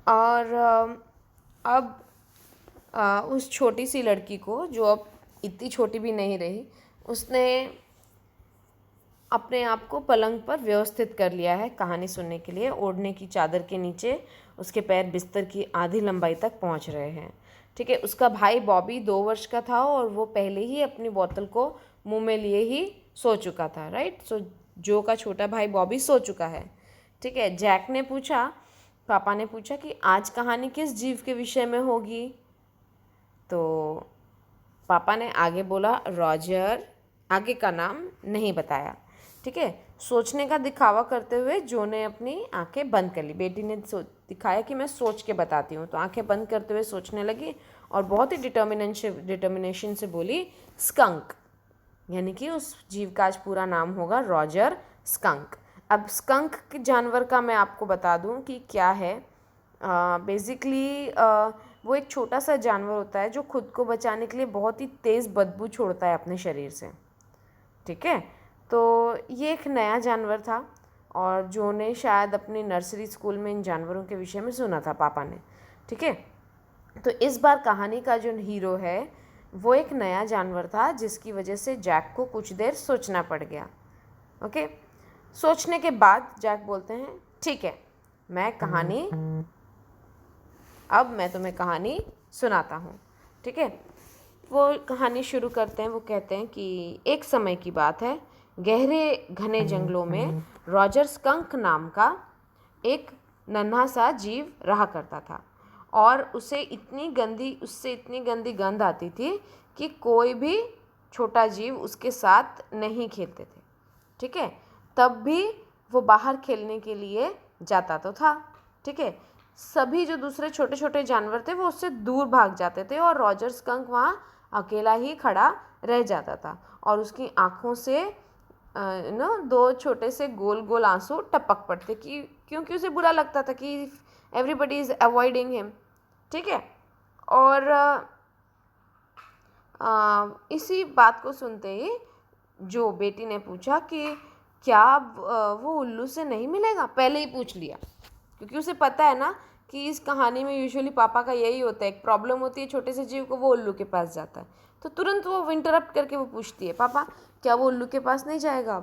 और अब उस छोटी सी लड़की को, जो अब इतनी छोटी भी नहीं रही, उसने अपने आप को पलंग पर व्यवस्थित कर लिया है कहानी सुनने के लिए। ओढ़ने की चादर के नीचे उसके पैर बिस्तर की आधी लंबाई तक पहुंच रहे हैं। ठीक है, उसका भाई बॉबी 2 वर्ष का था और वो पहले ही अपनी बोतल को मुंह में लिए ही सो चुका था। राइट, सो जो का छोटा भाई बॉबी सो चुका है। ठीक है, जैक ने पूछा, पापा ने पूछा कि आज कहानी किस जीव के विषय में होगी। तो पापा ने आगे बोला रॉजर, आगे का नाम नहीं बताया। ठीक है, सोचने का दिखावा करते हुए जो ने अपनी आंखें बंद कर ली। बेटी ने दिखाया कि मैं सोच के बताती हूँ, तो आंखें बंद करते हुए सोचने लगी और बहुत ही डिटर्मिनेशन से बोली स्कंक, यानी कि उस जीव का आज पूरा नाम होगा रॉजर स्कंक। अब स्कंक के जानवर का मैं आपको बता दूं कि क्या है। बेसिकली वो एक छोटा सा जानवर होता है जो खुद को बचाने के लिए बहुत ही तेज़ बदबू छोड़ता है अपने शरीर से। ठीक है, तो ये एक नया जानवर था और जो ने शायद अपनी नर्सरी स्कूल में इन जानवरों के विषय में सुना था पापा ने। ठीक है, तो इस बार कहानी का जो हीरो है वो एक नया जानवर था, जिसकी वजह से जैक को कुछ देर सोचना पड़ गया। ओके, सोचने के बाद जैक बोलते हैं ठीक है, अब मैं तुम्हें कहानी सुनाता हूँ। ठीक है, वो कहानी शुरू करते हैं। वो कहते हैं कि एक समय की बात है, गहरे घने जंगलों में रॉजर स्कंक नाम का एक नन्हा सा जीव रहा करता था और उससे इतनी गंदी गंध आती थी कि कोई भी छोटा जीव उसके साथ नहीं खेलते थे। ठीक है, तब भी वो बाहर खेलने के लिए जाता तो था। ठीक है, सभी जो दूसरे छोटे छोटे जानवर थे वो उससे दूर भाग जाते थे और रॉजर स्कंक वहाँ अकेला ही खड़ा रह जाता था और उसकी आँखों से दो छोटे से गोल गोल आंसू टपक पड़ते क्योंकि उसे बुरा लगता था कि एवरीबडी इज़ अवॉइडिंग हिम। ठीक है, और इसी बात को सुनते ही जो बेटी ने पूछा कि क्या वो उल्लू से नहीं मिलेगा। पहले ही पूछ लिया क्योंकि उसे पता है ना कि इस कहानी में यूजुअली पापा का यही होता है, एक प्रॉब्लम होती है छोटे से जीव को, वो उल्लू के पास जाता है। तो तुरंत वो इंटरप्ट करके वो पूछती है, पापा क्या वो उल्लू के पास नहीं जाएगा।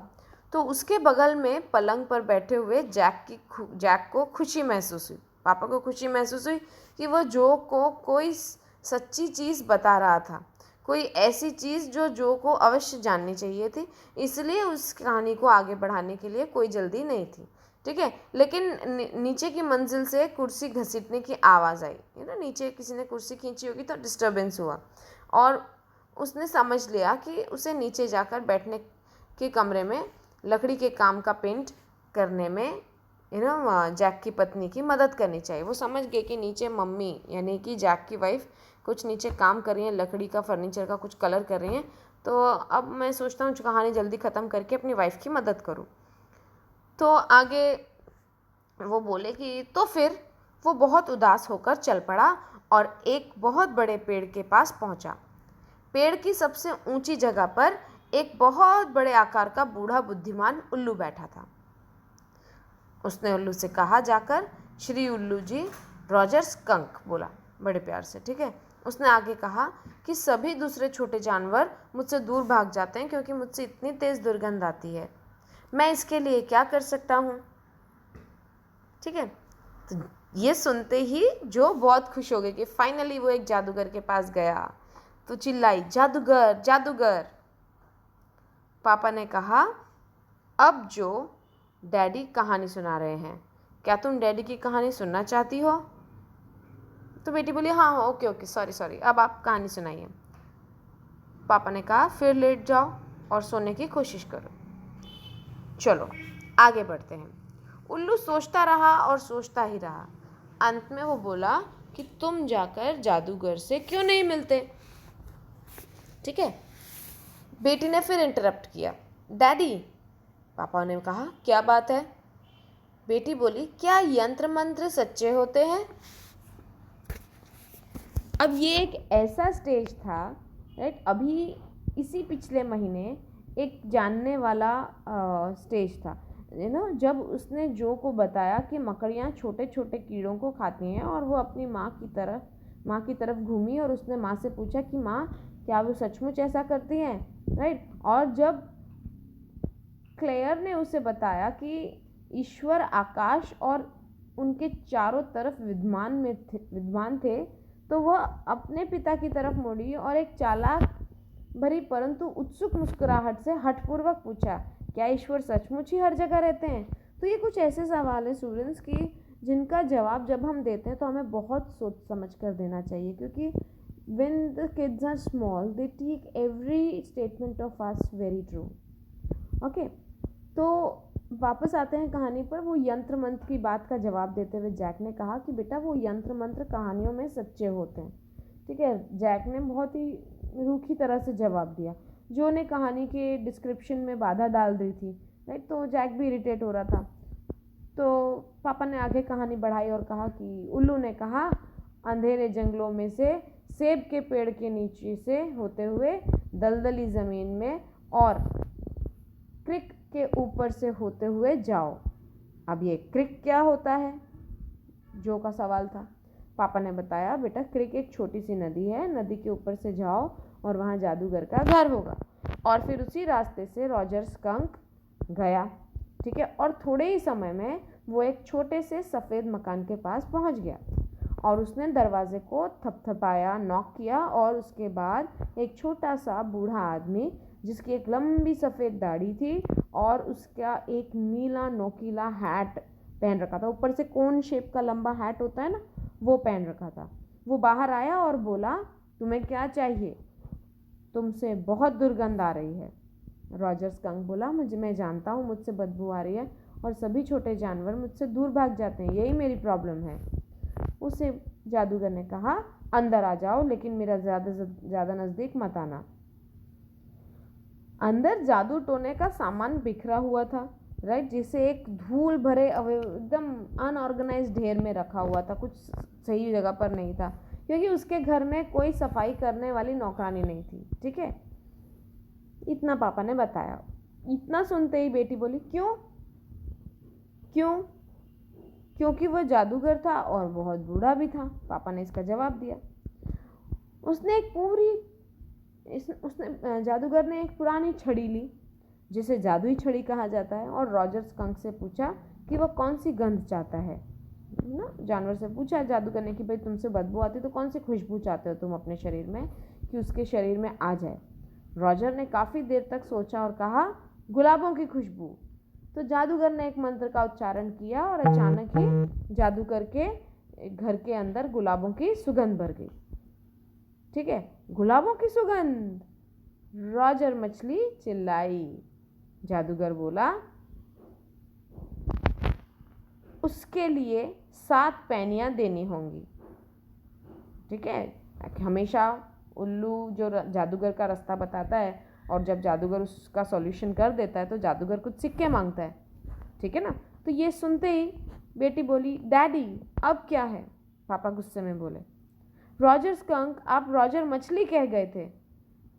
तो उसके बगल में पलंग पर बैठे हुए जैक को खुशी महसूस हुई। पापा को खुशी महसूस हुई कि वह जो को कोई सच्ची चीज़ बता रहा था, कोई ऐसी चीज़ जो को अवश्य जाननी चाहिए थी। इसलिए उस कहानी को आगे बढ़ाने के लिए कोई जल्दी नहीं थी। ठीक है, लेकिन नीचे की मंजिल से कुर्सी घसीटने की आवाज़ आई। नीचे किसी ने कुर्सी खींची होगी तो डिस्टर्बेंस हुआ और उसने समझ लिया कि उसे नीचे जाकर बैठने के कमरे में लकड़ी के काम का पेंट करने में जैक की पत्नी की मदद करनी चाहिए। वो समझ गए कि नीचे मम्मी यानी कि जैक की वाइफ कुछ नीचे काम कर रही हैं, लकड़ी का फर्नीचर का कुछ कलर कर रही हैं। तो अब मैं सोचता हूँ कहानी जल्दी ख़त्म करके अपनी वाइफ की मदद करूँ। तो आगे वो बोले कि तो फिर वो बहुत उदास होकर चल पड़ा और एक बहुत बड़े पेड़ के पास पहुंचा। पेड़ की सबसे ऊंची जगह पर एक बहुत बड़े आकार का बूढ़ा बुद्धिमान उल्लू बैठा था। उसने उल्लू से कहा जाकर, श्री उल्लू जी, रॉजर स्कंक बोला बड़े प्यार से। ठीक है, उसने आगे कहा कि सभी दूसरे छोटे जानवर मुझसे दूर भाग जाते हैं क्योंकि मुझसे इतनी तेज़ दुर्गंध आती है। मैं इसके लिए क्या कर सकता हूँ। ठीक है, तो ये सुनते ही जो बहुत खुश हो गए कि फाइनली वो एक जादूगर के पास गया। तो चिल्लाई, जादूगर जादूगर। पापा ने कहा, अब जो डैडी कहानी सुना रहे हैं, क्या तुम डैडी की कहानी सुनना चाहती हो। तो बेटी बोली, हाँ ओके ओके, सॉरी, अब आप कहानी सुनाइए। पापा ने कहा, फिर लेट जाओ और सोने की कोशिश करो। चलो आगे बढ़ते हैं। उल्लू सोचता रहा और सोचता ही रहा। अंत में वो बोला कि तुम जाकर जादूगर से क्यों नहीं मिलते। ठीक है, बेटी ने फिर इंटरप्ट किया, डैडी। पापा ने कहा, क्या बात है। बेटी बोली, क्या यंत्र मंत्र सच्चे होते हैं। अब ये एक ऐसा स्टेज था, राइट, अभी इसी पिछले महीने एक जानने वाला स्टेज था जब उसने जो को बताया कि मकड़ियाँ छोटे छोटे कीड़ों को खाती हैं, और वो अपनी माँ की तरफ घूमी और उसने माँ से पूछा कि माँ, क्या वो सचमुच ऐसा करती हैं, राइट। और जब क्लेयर ने उसे बताया कि ईश्वर आकाश और उनके चारों तरफ विद्वान थे, तो वह अपने पिता की तरफ मुड़ी और एक चालाक भरी परंतु उत्सुक मुस्कुराहट से हठपूर्वक पूछा, क्या ईश्वर सचमुच ही हर जगह रहते हैं? तो ये कुछ ऐसे सवाल हैं स्टूडेंट्स की जिनका जवाब जब हम देते हैं तो हमें बहुत सोच समझ कर देना चाहिए, क्योंकि when the kids are small they take every statement of us very true. Okay, तो वापस आते हैं कहानी पर। वो यंत्र मंत्र की बात का जवाब देते हुए जैक ने कहा कि बेटा, वो यंत्र मंत्र कहानियों में सच्चे होते हैं। ठीक है, जैक ने बहुत ही रूखी तरह से जवाब दिया। जो ने कहानी के डिस्क्रिप्शन में बाधा डाल दी थी, राइट। तो जैक भी इरिटेट हो रहा था। तो पापा ने आगे कहानी बढ़ाई और कहा कि उल्लू ने कहा, अंधेरे जंगलों में से सेब के पेड़ के नीचे से होते हुए दलदली ज़मीन में और क्रिक के ऊपर से होते हुए जाओ। अब ये क्रिक क्या होता है, जो का सवाल था। पापा ने बताया, बेटा क्रिक एक छोटी सी नदी है, नदी के ऊपर से जाओ और वहाँ जादूगर का घर होगा। और फिर उसी रास्ते से रॉजर स्कंक गया। ठीक है, और थोड़े ही समय में वो एक छोटे से सफ़ेद मकान के पास पहुँच गया और उसने दरवाजे को थपथपाया, नॉक किया, और उसके बाद एक छोटा सा बूढ़ा आदमी जिसकी एक लंबी सफ़ेद दाढ़ी थी और उसका एक नीला नोकीला हैट पहन रखा था, ऊपर से कोन शेप का लंबा हैट होता है ना, वो पहन रखा था। वो बाहर आया और बोला, तुम्हें क्या चाहिए? तुमसे बहुत दुर्गंध आ रही है। रॉजर स्कंक बोला, मैं जानता हूँ मुझसे बदबू आ रही है और सभी छोटे जानवर मुझसे दूर भाग जाते हैं, यही मेरी प्रॉब्लम है। उसे जादूगर ने कहा, अंदर आ जाओ, लेकिन मेरा ज़्यादा नज़दीक मत आना। अंदर जादू टोने का सामान बिखरा हुआ था, राइट, जिसे एक धूल भरे एकदम अनऑर्गेनाइज्ड ढेर में रखा हुआ था, कुछ सही जगह पर नहीं था, क्योंकि उसके घर में कोई सफाई करने वाली नौकरानी नहीं थी। ठीक है, इतना पापा ने बताया। इतना सुनते ही बेटी बोली, क्यों? क्योंकि वह जादूगर था और बहुत बूढ़ा भी था। पापा ने इसका जवाब दिया। जादूगर ने एक पुरानी छड़ी ली, जिसे जादुई छड़ी कहा जाता है, और रॉजर स्कंक से पूछा कि वह कौन सी गंध चाहता है ना। जानवर से पूछा जादूगर ने कि भाई, तुमसे बदबू आती तो कौन सी खुशबू चाहते हो तुम अपने शरीर में कि उसके शरीर में आ जाए। रॉजर ने काफ़ी देर तक सोचा और कहा, गुलाबों की खुशबू। तो जादूगर ने एक मंत्र का उच्चारण किया और अचानक ही जादूगर के घर के अंदर गुलाबों की सुगंध भर गई। ठीक है, गुलाबों की सुगंध। रॉजर मछली चिल्लाई। जादूगर बोला, उसके लिए 7 पैनियाँ देनी होंगी। ठीक है, हमेशा उल्लू जो जादूगर का रास्ता बताता है और जब जादूगर उसका सॉल्यूशन कर देता है तो जादूगर कुछ सिक्के मांगता है। ठीक है ना। तो ये सुनते ही बेटी बोली, डैडी अब क्या है? पापा गुस्से में बोले, रॉजर स्कंक, आप रॉजर मछली कह गए थे।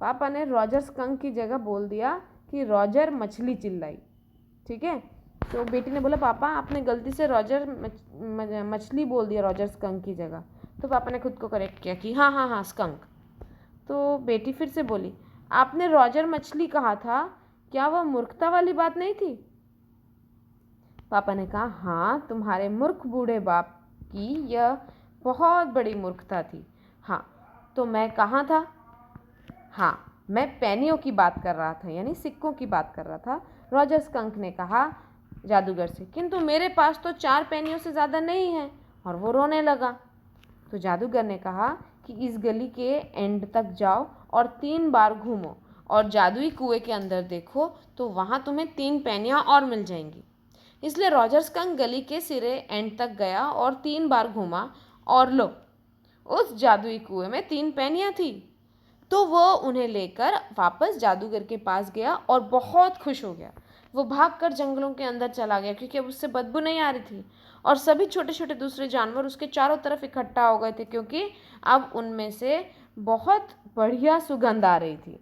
पापा ने रॉजर स्कंक की जगह बोल दिया कि रॉजर मछली चिल्लाई। ठीक है, तो बेटी ने बोला, पापा आपने गलती से रॉजर मछली बोल दिया रॉजर स्कंक की जगह। तो पापा ने खुद को करेक्ट किया कि हाँ स्कंक। तो बेटी फिर से बोली, आपने रॉजर मछली कहा था, क्या वह मूर्खता वाली बात नहीं थी? पापा ने कहा, हाँ, तुम्हारे मूर्ख बूढ़े बाप की यह बहुत बड़ी मूर्खता थी। हाँ, तो मैं कहाँ था? हाँ, मैं पैनियों की बात कर रहा था, यानी सिक्कों की बात कर रहा था। रॉजर स्कंक ने कहा जादूगर से, किंतु मेरे पास तो 4 पैनियों से ज़्यादा नहीं है। और वो रोने लगा। तो जादूगर ने कहा कि इस गली के एंड तक जाओ और 3 बार घूमो और जादुई कुएं के अंदर देखो, तो वहाँ तुम्हें 3 पैनियाँ और मिल जाएंगी। इसलिए रॉजर स्कंक गली के सिरे एंड तक गया और 3 बार घूमा, और लो, उस जादुई कुएं में 3 पैनियाँ थी। तो वो उन्हें लेकर वापस जादूगर के पास गया और बहुत खुश हो गया। वो भागकर जंगलों के अंदर चला गया, क्योंकि अब उससे बदबू नहीं आ रही थी, और सभी छोटे छोटे दूसरे जानवर उसके चारों तरफ इकट्ठा हो गए थे, क्योंकि अब उनमें से बहुत बढ़िया सुगंध आ रही थी।